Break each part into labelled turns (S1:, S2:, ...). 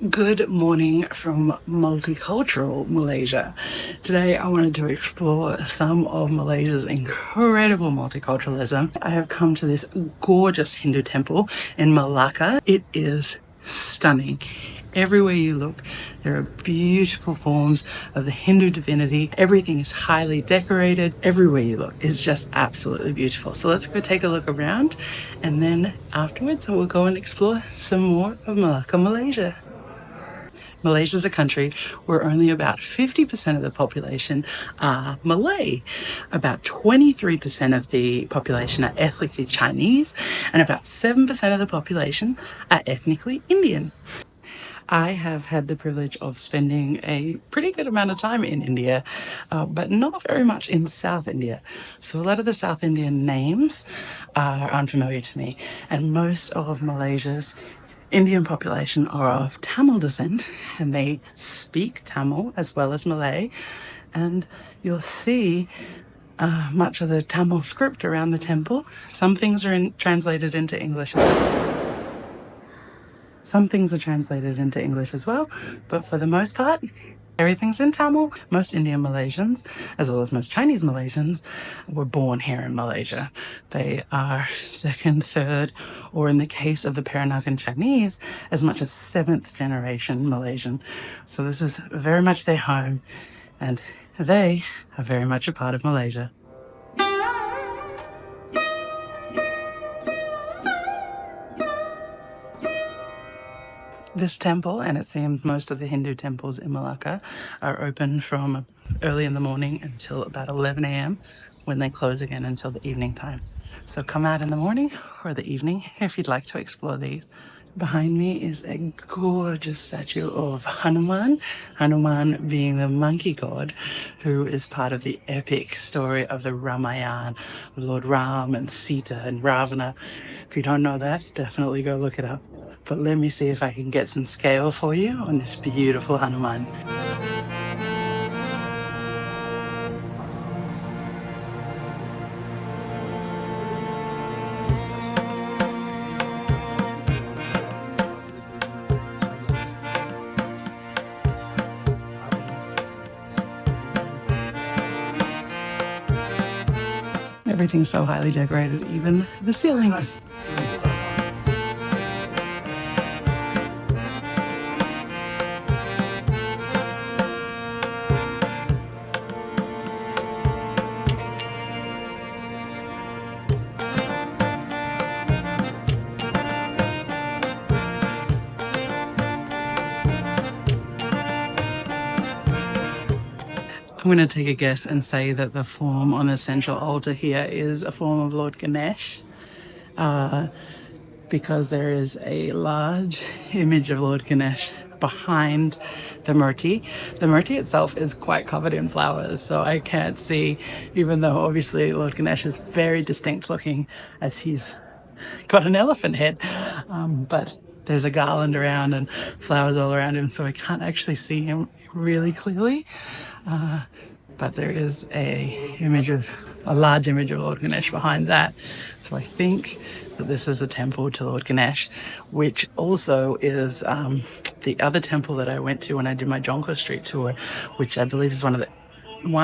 S1: Good morning from multicultural Malaysia. Today I wanted to explore some of Malaysia's incredible multiculturalism. I have come to this gorgeous Hindu temple in Malacca. It is stunning. Everywhere you look, there are beautiful forms of the Hindu divinity. Everything is highly decorated. Everywhere you look is just absolutely beautiful. So let's go take a look around, and then afterwards we'll go and explore some more of Malacca, Malaysia. Malaysia is a country where only about 50% of the population are Malay. About 23% of the population are ethnically Chinese, and about 7% of the population are ethnically Indian. I have had the privilege of spending a pretty good amount of time in India, but not very much in South India. So a lot of the South Indian names are unfamiliar to me, and most of Malaysia's Indian population are of Tamil descent, and they speak Tamil as well as Malay. And you'll see much of the Tamil script around the temple. Some things are translated into English. Some things are translated into English as well, but for the most part, everything's in Tamil. Most Indian Malaysians, as well as most Chinese Malaysians, were born here in Malaysia. They are second, third, or in the case of the Peranakan Chinese, as much as seventh generation Malaysian. So this is very much their home, and they are very much a part of Malaysia. This temple, and it seems most of the Hindu temples in Malacca, are open from early in the morning until about 11 a.m. when they close again until the evening time. So come out in the morning or the evening if you'd like to explore these. Behind me is a gorgeous statue of Hanuman, Hanuman being the monkey god who is part of the epic story of the Ramayana, Lord Ram and Sita and Ravana. If you don't know that, definitely go look it up. But let me see if I can get some scale for you on this beautiful Hanuman. Everything's so highly decorated, even the ceilings. I'm going to take a guess and say that the form on the central altar here is a form of Lord Ganesh, because there is a large image of Lord Ganesh behind the murti. The murti itself is quite covered in flowers, so I can't see, even though obviously Lord Ganesh is very distinct looking as he's got an elephant head, but there's a garland around and flowers all around him, so I can't actually see him really clearly. But there is a large image of Lord Ganesh behind that. So I think that this is a temple to Lord Ganesh, which also is the other temple that I went to when I did my Jonker Street tour, which I believe is one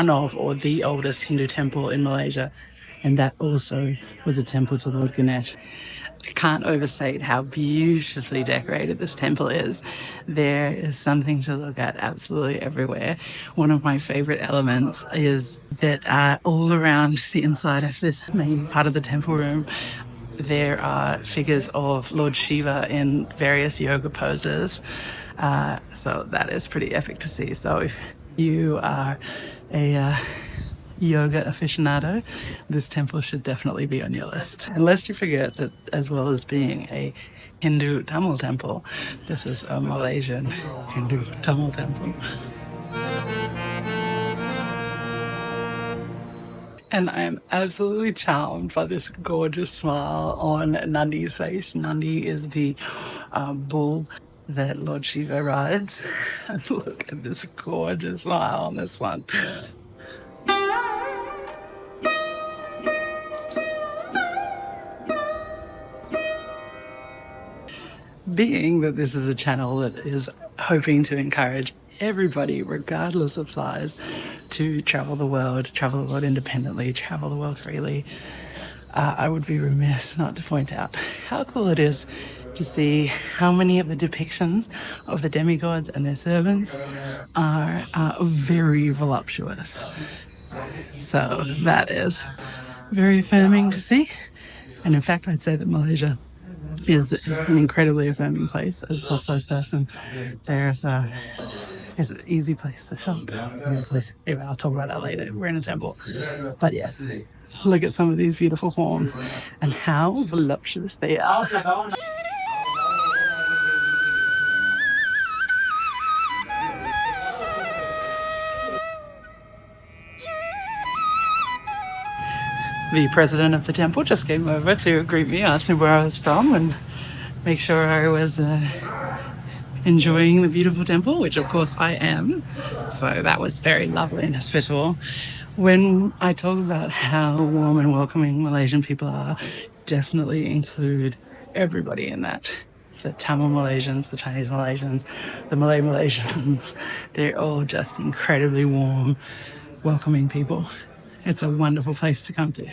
S1: of or the oldest Hindu temple in Malaysia. And that also was a temple to Lord Ganesh. I can't overstate how beautifully decorated this temple is. There is something to look at absolutely everywhere. One of my favorite elements is that all around the inside of this main part of the temple room, there are figures of Lord Shiva in various yoga poses. So that is pretty epic to see. So if you are a yoga aficionado, this temple should definitely be on your list. Unless you forget that, as well as being a Hindu Tamil temple, this is a Malaysian Hindu Tamil temple. And I am absolutely charmed by this gorgeous smile on Nandi's face. Nandi is the bull that Lord Shiva rides. And look at this gorgeous smile on this one. Being that this is a channel that is hoping to encourage everybody, regardless of size, to travel the world independently, travel the world freely. I would be remiss not to point out how cool it is to see how many of the depictions of the demigods and their servants are very voluptuous. So that is very affirming to see. And in fact, I'd say that Malaysia is an incredibly affirming place as a plus size person. It's an easy place to shop. Easy place. Anyway, I'll talk about that later. We're in a temple. But yes, look at some of these beautiful forms and how voluptuous they are. The president of the temple just came over to greet me, asked me where I was from, and make sure I was enjoying the beautiful temple, which of course I am. So that was very lovely and hospitable. When I talk about how warm and welcoming Malaysian people are, definitely include everybody in that. The Tamil Malaysians, the Chinese Malaysians, the Malay Malaysians, they're all just incredibly warm, welcoming people. It's a wonderful place to come to.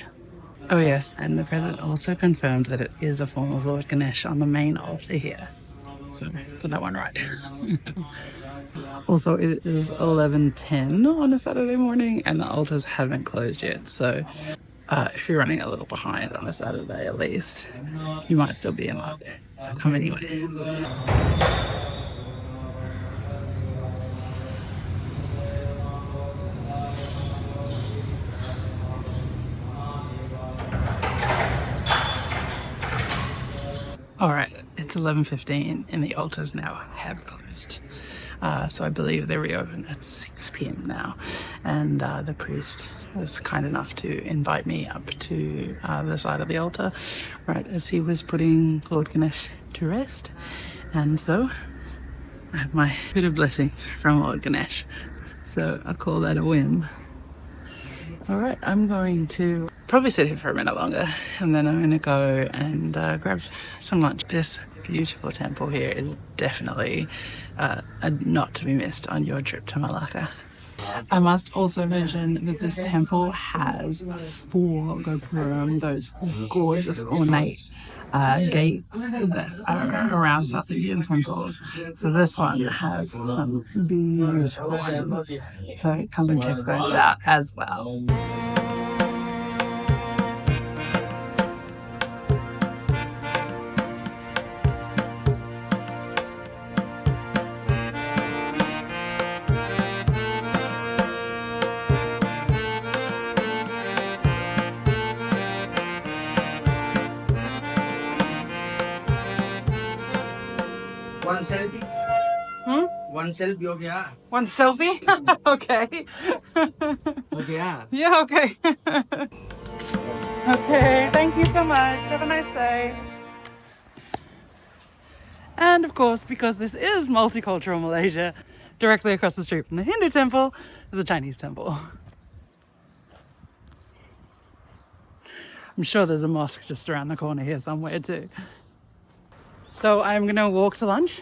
S1: Oh yes, and the president also confirmed that it is a form of Lord Ganesh on the main altar here. So got that one right. Also, it is 11:10 on a Saturday morning, and the altars haven't closed yet. So, if you're running a little behind on a Saturday, at least, you might still be in line there. So come anyway. All right, it's 11:15, and the altars now have closed. So I believe they reopen at 6 p.m. now. And the priest was kind enough to invite me up to the side of the altar right as he was putting Lord Ganesh to rest. And so I have my bit of blessings from Lord Ganesh. So I call that a win. All right, I'm going to probably sit here for a minute longer, and then I'm going to go and grab some lunch. This beautiful temple here is definitely not to be missed on your trip to Malacca. I must also mention that this temple has 4 gopuram, those gorgeous ornate gates that are around South Indian temples. So this one has some beautiful ones. So come and check those out as well.
S2: One selfie. One selfie हो गया.
S1: One selfie? Okay.
S2: हो गया.
S1: Yeah, okay. Okay, thank you so much. Have a nice day. And of course, because this is multicultural Malaysia, directly across the street from the Hindu temple is a Chinese temple. I'm sure there's a mosque just around the corner here somewhere too. So I'm gonna walk to lunch.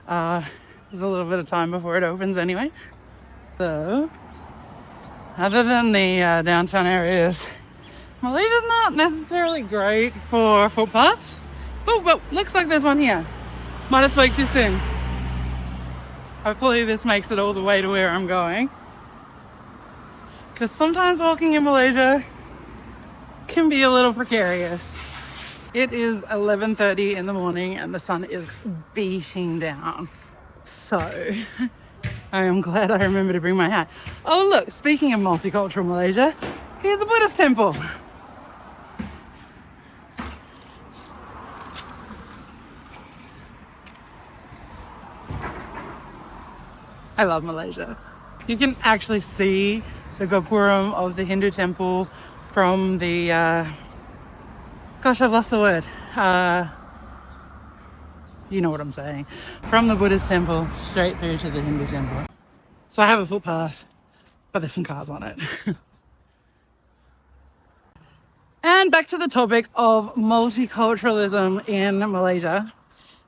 S1: There's a little bit of time before it opens anyway. So, other than the downtown areas, Malaysia's not necessarily great for footpaths. Oh, but looks like there's one here. Might have spoke too soon. Hopefully this makes it all the way to where I'm going. Because sometimes walking in Malaysia can be a little precarious. It is 11:30 in the morning and the sun is beating down. So I am glad I remembered to bring my hat. Oh look, speaking of multicultural Malaysia, here's a Buddhist temple. I love Malaysia. You can actually see the gopuram of the Hindu temple from the, gosh, I've lost the word. You know what I'm saying. From the Buddhist temple straight through to the Hindu temple. So I have a footpath, but there's some cars on it. And back to the topic of multiculturalism in Malaysia.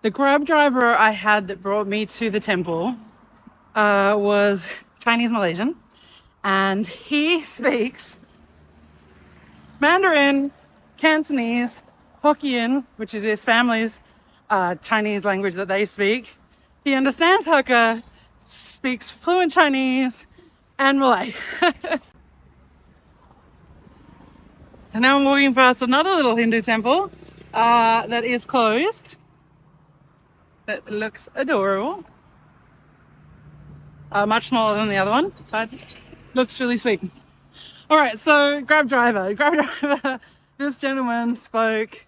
S1: The Grab driver I had that brought me to the temple was Chinese Malaysian, and he speaks Mandarin, Cantonese, Hokkien, which is his family's Chinese language that they speak. He understands Hakka, speaks fluent Chinese and Malay. And now I'm walking past another little Hindu temple that is closed. That looks adorable. Much smaller than the other one, but looks really sweet. All right, so Grab driver. This gentleman spoke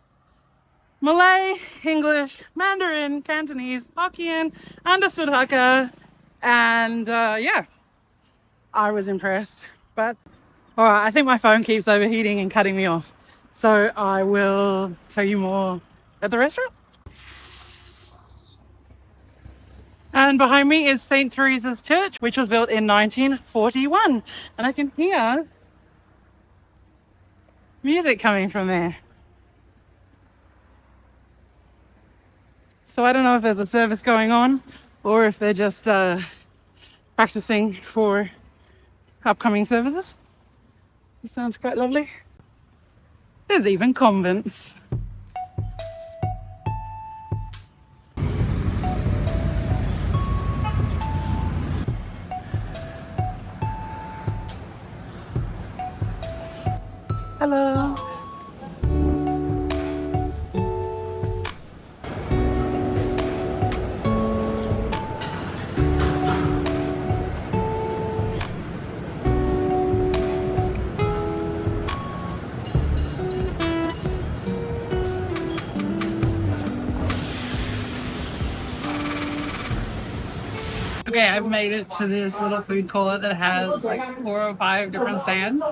S1: Malay, English, Mandarin, Cantonese, Hokkien, understood Hakka, and yeah, I was impressed. But all right, I think my phone keeps overheating and cutting me off, so I will tell you more at the restaurant. And behind me is St. Teresa's Church, which was built in 1941, and I can hear music coming from there. So I don't know if there's a service going on or if they're just practicing for upcoming services. It sounds quite lovely. There's even convents. Hello. Okay, I've made it to this little food court that has like 4 or 5 different stands.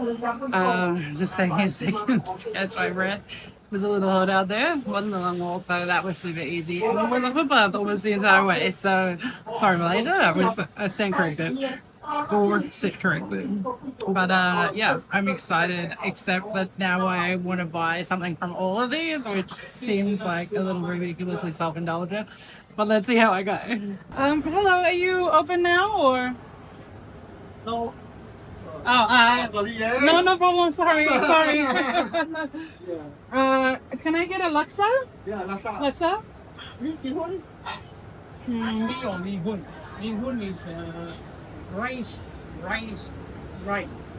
S1: Just taking a second to catch my breath. It was a little hot out there. Wasn't a long walk, though. That was super easy. And we the footpath almost the entire way. So, sorry, Malaysia. I stand corrected. Or sit corrected. But yeah, I'm excited, except that now I want to buy something from all of these, which seems like a little ridiculously self-indulgent. But let's see how I go. Hello, are you open now or? No. Oh, no problem. Sorry. Can I get a laksa?
S2: Yeah, laksa.
S1: Laksa?
S2: Bihun? Bihun is rice.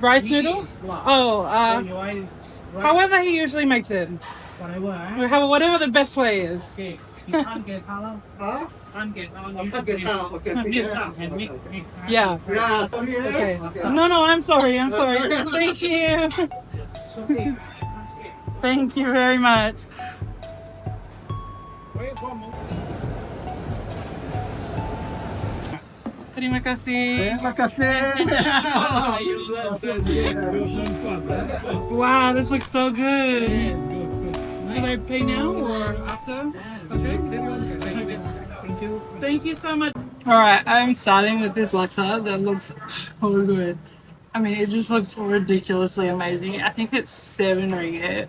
S1: Rice noodles?
S2: Oh,
S1: however he usually makes it.
S2: whatever.
S1: Whatever the best way is.
S2: Okay. You can't get halal. Huh? Can't get halal. Okay. Mix up and mix.
S1: Yeah.
S2: Yeah, sorry.
S1: Okay. No, I'm sorry. Thank you. Thank you very much. Terima kasih.
S2: Terima kasih.
S1: Wow, this looks so good. Should I pay now or after? Okay. Thank you. Thank you so much. All right, I'm starting with this laksa that looks so good. I mean, it just looks ridiculously amazing. I think it's 7 ringgit.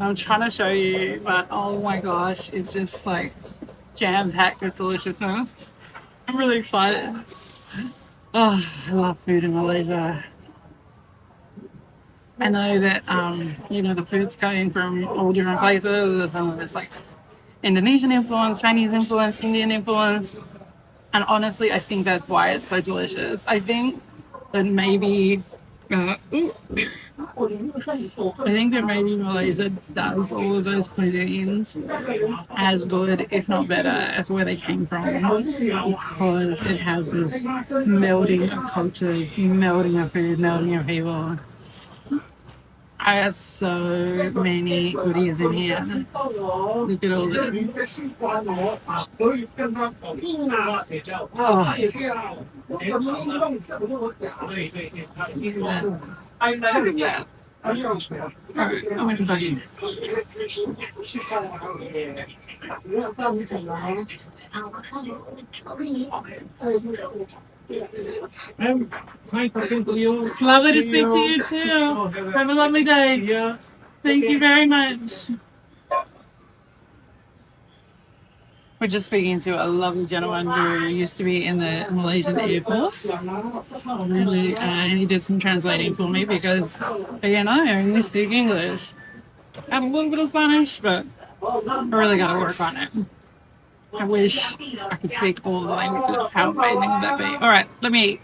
S1: I'm trying to show you, but oh my gosh, it's just like jam-packed with deliciousness. I'm really excited. Oh, I love food in Malaysia. I know that the food's coming from all different places. Some of it's like Indonesian influence, Chinese influence, Indian influence. And honestly, I think that's why it's so delicious. I think that maybe Malaysia does all of those cuisines as good, if not better, as where they came from, because it has this melding of cultures, melding of food, melding of people. I got so many goodies in here. Look at all this. I'm going to tell you. Lovely to speak to you too. Have a lovely day. Thank you very much. We're just speaking to a lovely gentleman who used to be in the Malaysian Air Force. Really, and he did some translating for me because, again, I only speak English. I have a little bit of Spanish, but I really got to work on it. I wish I could speak all the languages. How amazing would that be? All right, let me eat.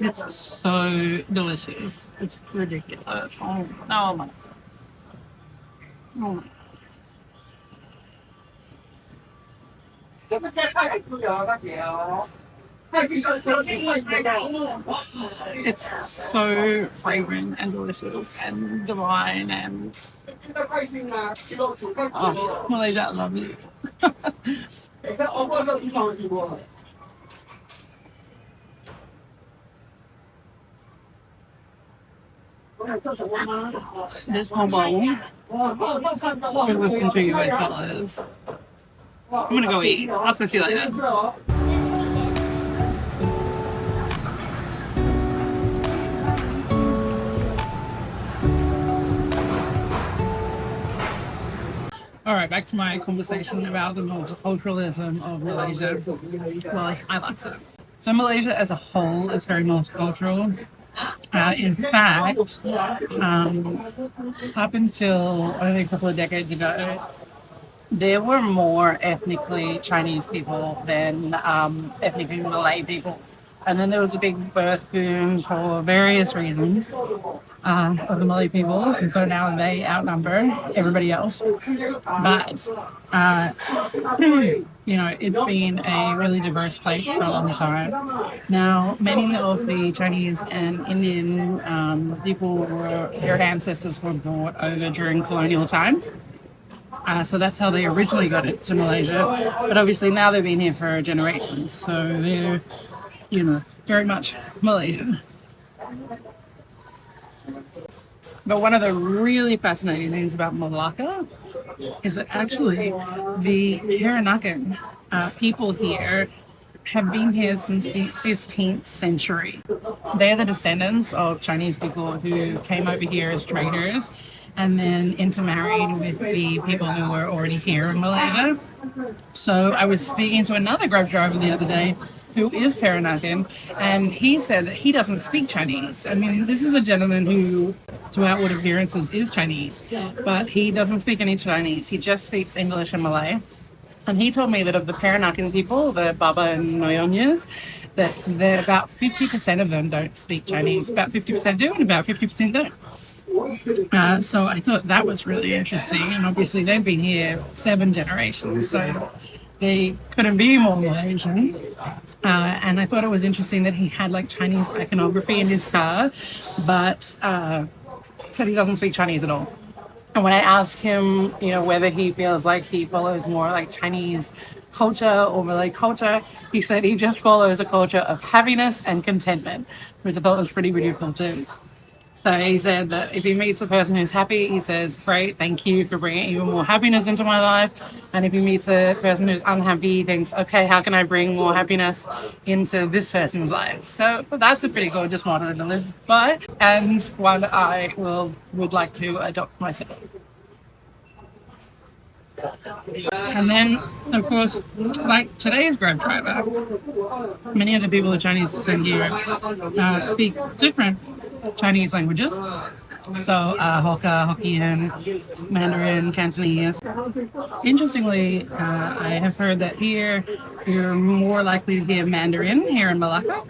S1: It's so delicious. It's ridiculous. Oh, oh my. Oh my. It's so fragrant and delicious and divine and oh, Malaysia, I love you. This whole bowl is listen to US dollars. I'm gonna go eat. I'll speak to you later. All right, back to my conversation about the multiculturalism of Malaysia. Well, I like so. So Malaysia as a whole is very multicultural. In fact, up until only a couple of decades ago, there were more ethnically Chinese people than ethnically Malay people. And then there was a big birth boom for various reasons of the Malay people. And so now they outnumber everybody else. But, you know, it's been a really diverse place for a long time. Now, many of the Chinese and Indian people, their ancestors were brought over during colonial times. So that's how they originally got it to Malaysia. But obviously now they've been here for generations. So they're, you know, very much Malaysian. But one of the really fascinating things about Malacca is that actually the Peranakan people here have been here since the 15th century. They're the descendants of Chinese people who came over here as traders and then intermarried with the people who were already here in Malaysia. So I was speaking to another Grab driver the other day who is Peranakan, and he said that he doesn't speak Chinese. I mean, this is a gentleman who, to outward appearances, is Chinese, but he doesn't speak any Chinese. He just speaks English and Malay. And he told me that of the Peranakan people, the Baba and Noyonyas, that about 50% of them don't speak Chinese. About 50% do, and about 50% don't. So I thought that was really interesting. And obviously they've been here 7 generations, so they couldn't be more Malaysian. And I thought it was interesting that he had like Chinese iconography in his car, but said he doesn't speak Chinese at all. And when I asked him, you know, whether he feels like he follows more like Chinese culture or Malay culture, he said he just follows a culture of happiness and contentment, which I thought was pretty beautiful too. So he said that if he meets a person who's happy, he says, great, thank you for bringing even more happiness into my life. And if he meets a person who's unhappy, he thinks, okay, how can I bring more happiness into this person's life? So that's a pretty gorgeous motto to live by, and one I would like to adopt myself. And then, of course, like today's Grab driver, many of the people of Chinese descent here speak different Chinese languages. So Hakka, Hokkien, Mandarin, Cantonese. Interestingly, I have heard that here you're more likely to hear Mandarin here in Malacca,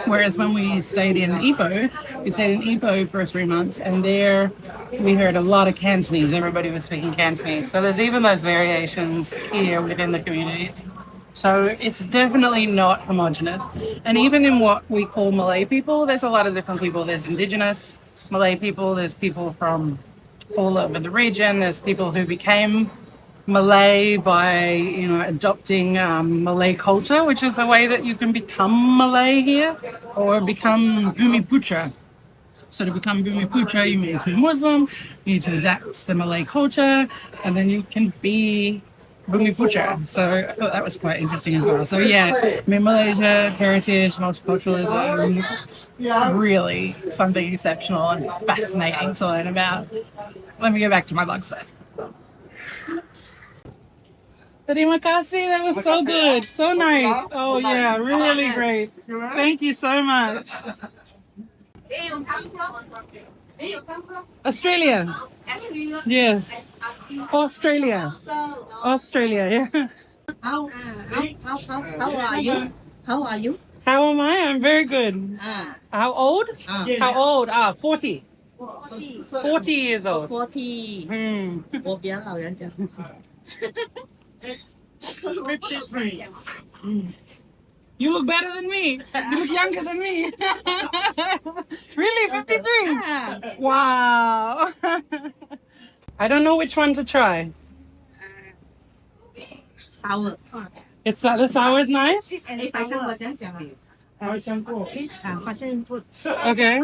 S1: whereas when we stayed in Ipoh, for 3 months, and there we heard a lot of Cantonese. Everybody was speaking Cantonese. So there's even those variations here within the communities. So it's definitely not homogenous. And even in what we call Malay people, there's a lot of different people. There's indigenous Malay people, there's people from all over the region, there's people who became Malay by, you know, adopting Malay culture, which is a way that you can become Malay here, or become Bumiputra. So to become Bumiputra, you need to be Muslim, you need to adapt to the Malay culture, and then you can be bumi putra. So I thought that was quite interesting as well. So yeah, I mean, Malaysia, heritage, multiculturalism, really something exceptional and fascinating to learn about. Let me go back to my laksa. Terima kasih. That was so good. So nice. Oh yeah, really great. Thank you so much. Australia. Yes. Australia. Australia, yeah.
S3: How are you? How are you?
S1: How am I? I'm very good. How old? How old? 40. 40 years old.
S3: 40.
S1: Hmm.
S3: 我比较老人家。
S1: You look better than me. You look younger than me. Really? 53? Wow. I don't know which one to try.
S3: Sour.
S1: It's the sour is nice?
S3: 哎，白香我讲讲啊。passion fruit.
S1: Okay.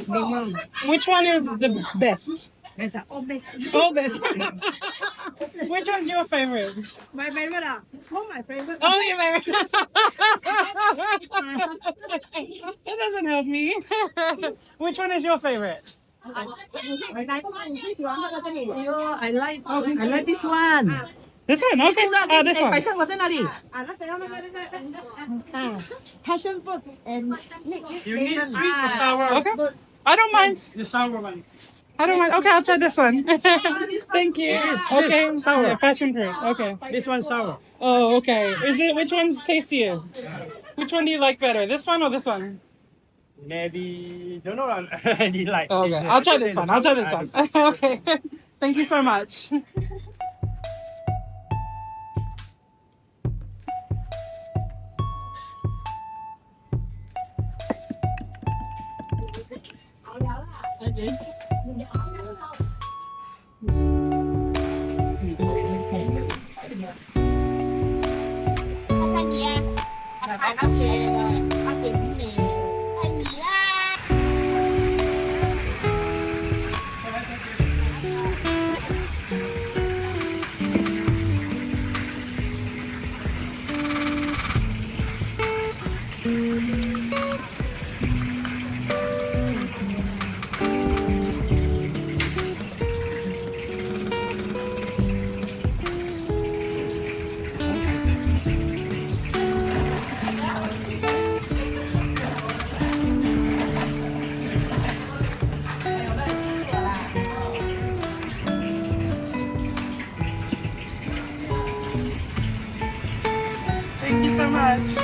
S3: Lemon.
S1: Which one is the best?
S3: There's a oh best.
S1: Oh, best. Which one's your favorite?
S3: My favorite. Oh, my favorite.
S1: Oh, your favorite. That doesn't help me. Which one is your favorite?
S3: I like this one.
S1: This one? Okay. This one.
S3: 白香我在哪里？passion fruit and
S2: You need sweet or sour?
S1: Okay. I don't mind.
S2: The sour one.
S1: I don't mind. Okay, I'll try this one. Thank you. Okay, sour. Passion fruit. Okay.
S2: This one sour.
S1: Oh, okay. Which one's tastier? Which one do you like better? This one or this one?
S2: Maybe don't know. Really like.
S1: Okay. I'll try this one. I'll try this one. Okay. Thank you so much. Thank you so much.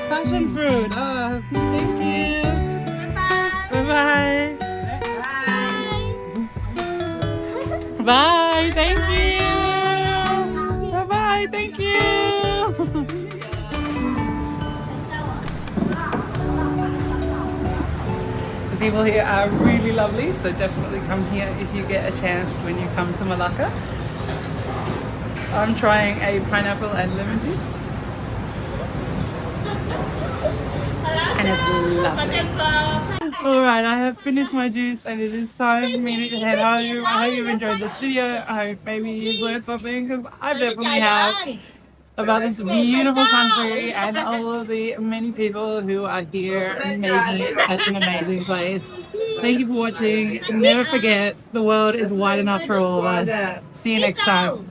S1: Passion fruit. Thank you. Bye-bye. Bye. Thank you. Bye-bye. Thank you. The people here are really lovely, so definitely come here if you get a chance when you come to Malacca. I'm trying a pineapple and lemon juice. And it's lovely. Alright, I have finished my juice and it is time for me to head home. I hope you've enjoyed this video. I hope maybe you've learned something, because I definitely have, about this beautiful country and all of the many people who are here making it such an amazing place. Thank you for watching. Never forget, the world is wide enough for all of us. See you next time.